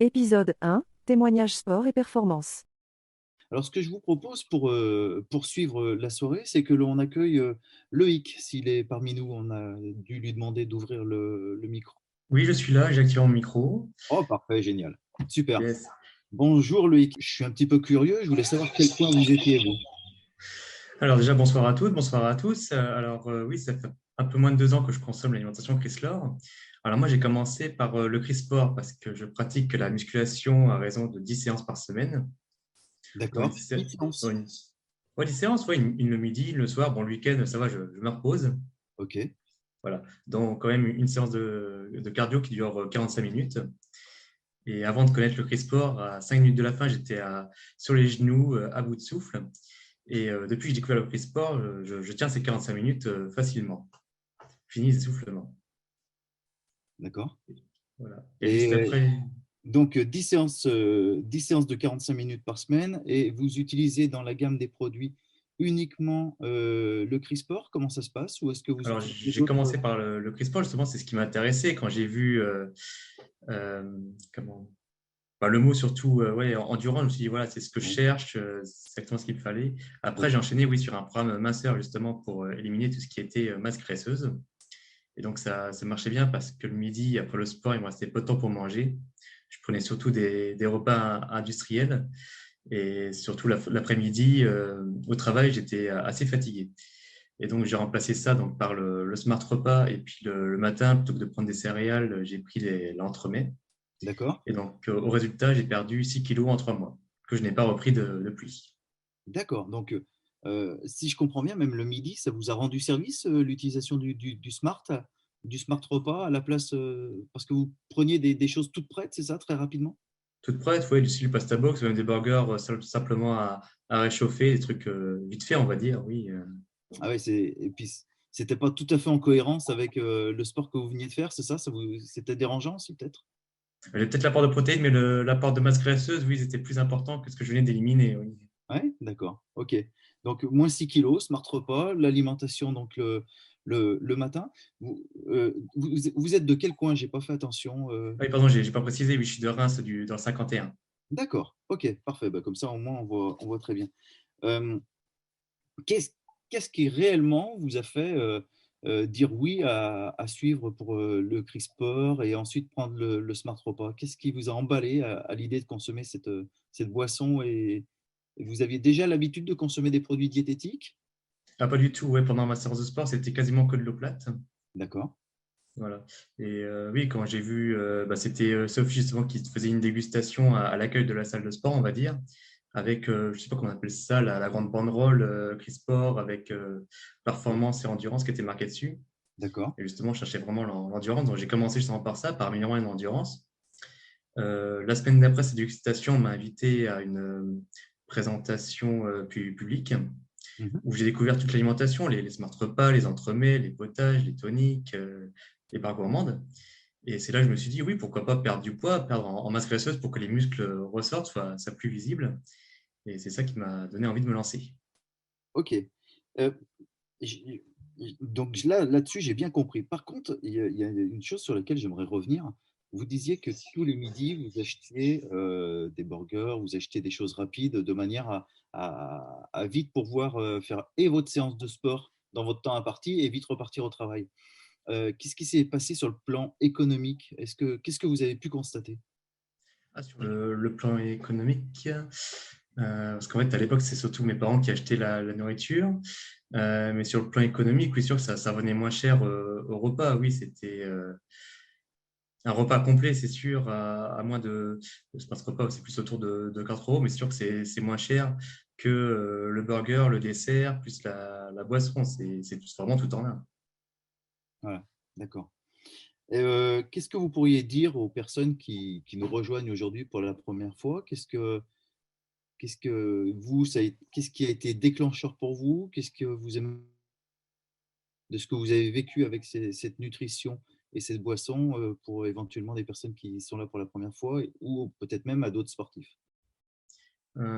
Épisode 1, témoignage sport et performance. Alors, ce que je vous propose pour poursuivre la soirée, c'est que l'on accueille Loïc. S'il est parmi nous, on a dû lui demander d'ouvrir le micro. Oui, je suis là, j'ai activé mon micro. Oh, parfait, génial. Super. Yes. Bonjour Loïc. Je suis un petit peu curieux. Je voulais savoir quel point vous étiez, vous. Alors déjà, bonsoir à toutes, bonsoir à tous. Oui, ça fait un peu moins de 2 ans que je consomme l'alimentation Chrysler. Alors moi, j'ai commencé par le Chris-Sport parce que je pratique la musculation à raison de 10 séances par semaine. Donc, D'accord. 10 10 séances. ouais, 10 séances, ouais, une le midi, une le soir. Bon, le week-end, ça va, je me repose. OK. Voilà. Donc quand même une séance de cardio qui dure 45 minutes. Et avant de connaître le Chris-Sport, à 5 minutes de la fin, j'étais sur les genoux, à bout de souffle. Et depuis que j'ai découvert le Chris-Sport, je tiens ces 45 minutes facilement. Fini l'essoufflement. D'accord. Voilà. Et juste Et après, donc, 10 séances de 45 minutes par semaine. Et vous utilisez dans la gamme des produits uniquement le Crysport. Comment ça se passe? Ou est-ce que vous alors utilisez j'ai d'autres? commencé par le Chris-Sport, justement, c'est ce qui m'intéressait quand j'ai vu comment, le mot surtout ouais, endurance. Je me suis dit, voilà, c'est ce que je Oui. cherche, c'est exactement ce qu'il me fallait. Après, Ok. j'ai enchaîné oui, sur un programme minceur, justement, pour éliminer tout ce qui était masse graisseuse. Et donc, ça marchait bien parce que le midi, après le sport, il me restait peu de temps pour manger. Je prenais surtout des repas industriels. Et surtout l'après-midi, au travail, j'étais assez fatigué. Et donc, j'ai remplacé ça donc, par le smart repas. Et puis, le matin, plutôt que de prendre des céréales, j'ai pris l'entremets. D'accord. Et donc, au résultat, j'ai perdu 6 kilos en 3 mois, que je n'ai pas repris depuis. D'accord. Donc, si je comprends bien, même le midi, ça vous a rendu service, l'utilisation du smart repas à la place, parce que vous preniez des choses toutes prêtes, c'est ça, très rapidement? Toute prête, oui, du style pasta box, même des burgers simplement à réchauffer, des trucs vite fait, on va dire, oui. Ah ouais, et puis c'était pas tout à fait en cohérence avec le sport que vous veniez de faire, c'est ça? C'était dérangeant aussi, peut-être? J'ai peut-être l'apport de protéines, mais l'apport de masse graisseuse, oui, c'était plus important que ce que je venais d'éliminer. Oui. Ouais, d'accord. Ok. Donc, moins 6 kilos, smart repas, l'alimentation donc le matin. Vous êtes de quel coin? J'ai pas fait attention. Ah oui, pardon, j'ai pas précisé, oui, je suis de Reims, dans le 51. D'accord. Ok, parfait. Bah, comme ça, au moins, on voit très bien. Euh, qu'est-ce, qu'est-ce qui réellement vous a fait dire oui à suivre pour le CRISPR et ensuite prendre le smart repas? Qu'est-ce qui vous a emballé à l'idée de consommer cette boisson et vous aviez déjà l'habitude de consommer des produits diététiques? Ah, pas du tout, ouais, pendant ma séance de sport, c'était quasiment que de l'eau plate. D'accord. Voilà. Et oui, quand j'ai vu, c'était Sophie justement qui faisait une dégustation à l'accueil de la salle de sport, on va dire, avec, je ne sais pas comment on appelle ça, la grande banderole Chris-Sport avec performance et endurance qui était marquée dessus. D'accord. Et justement, je cherchais vraiment l'endurance. Donc, j'ai commencé justement par ça, par améliorer mon endurance. La semaine d'après cette dégustation, on m'a invité à une présentation publique Mhm. où j'ai découvert toute l'alimentation, les smart repas, les entremets, les potages, les toniques, les barres gourmandes. Et c'est là que je me suis dit, oui, pourquoi pas perdre du poids, perdre en masse graisseuse pour que les muscles ressortent, soient plus visibles. Et c'est ça qui m'a donné envie de me lancer. Ok. Euh, j- donc là-dessus, j'ai bien compris. Par contre, il y a une chose sur laquelle j'aimerais revenir. Vous disiez que tous les midis, vous achetiez des burgers, vous achetez des choses rapides de manière à vite pouvoir faire et votre séance de sport dans votre temps imparti et vite repartir au travail. Qu'est-ce qui s'est passé sur le plan économique? Qu'est-ce que vous avez pu constater? Ah, sur le plan économique, parce qu'en fait, à l'époque, c'est surtout mes parents qui achetaient la nourriture. Mais sur le plan économique, oui, sûr que ça revenait moins cher au repas. Oui, c'était un repas complet, c'est sûr, à moins de. Je pense que repas, c'est plus autour de 4 euros, mais c'est sûr que c'est moins cher que le burger, le dessert, plus la boisson. C'est vraiment tout en un. Voilà, d'accord. Qu'est-ce que vous pourriez dire aux personnes qui nous rejoignent aujourd'hui pour la première fois? Qu'est-ce qui a été déclencheur pour vous? Qu'est-ce que vous aimez de ce que vous avez vécu avec cette nutrition et cette boisson pour éventuellement des personnes qui sont là pour la première fois ou peut-être même à d'autres sportifs?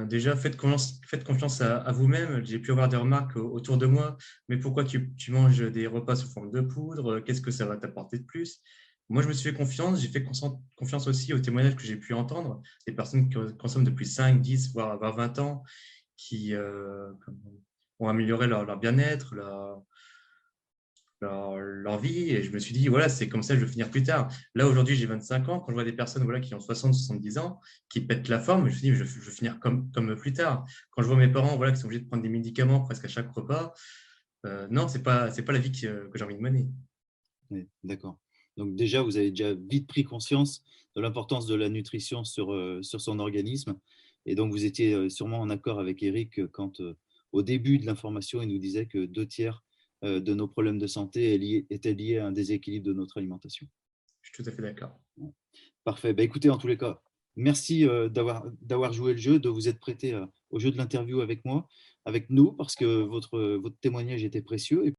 Déjà, faites confiance à vous-même. J'ai pu avoir des remarques autour de moi. Mais pourquoi tu manges des repas sous forme de poudre? Qu'est-ce que ça va t'apporter de plus? Moi, je me suis fait confiance. J'ai fait confiance aussi aux témoignages que j'ai pu entendre, des personnes qui consomment depuis 5, 10, voire 20 ans, qui ont amélioré leur bien-être, leur vie. Et je me suis dit, voilà, c'est comme ça que je vais finir plus tard. Là, aujourd'hui, j'ai 25 ans. Quand je vois des personnes voilà, qui ont 60, 70 ans, qui pètent la forme, je me dis, je vais finir comme plus tard. Quand je vois mes parents voilà, qui sont obligés de prendre des médicaments presque à chaque repas, non, c'est pas la vie que j'ai envie de mener. Oui, d'accord. Donc déjà, vous avez déjà vite pris conscience de l'importance de la nutrition sur son organisme. Et donc, vous étiez sûrement en accord avec Eric quand, au début de l'information, il nous disait que 2 tiers de nos problèmes de santé étaient liés à un déséquilibre de notre alimentation. Je suis tout à fait d'accord. Ouais. Parfait. Bah, écoutez, en tous les cas, merci d'avoir joué le jeu, de vous être prêté au jeu de l'interview avec moi, avec nous, parce que votre témoignage était précieux.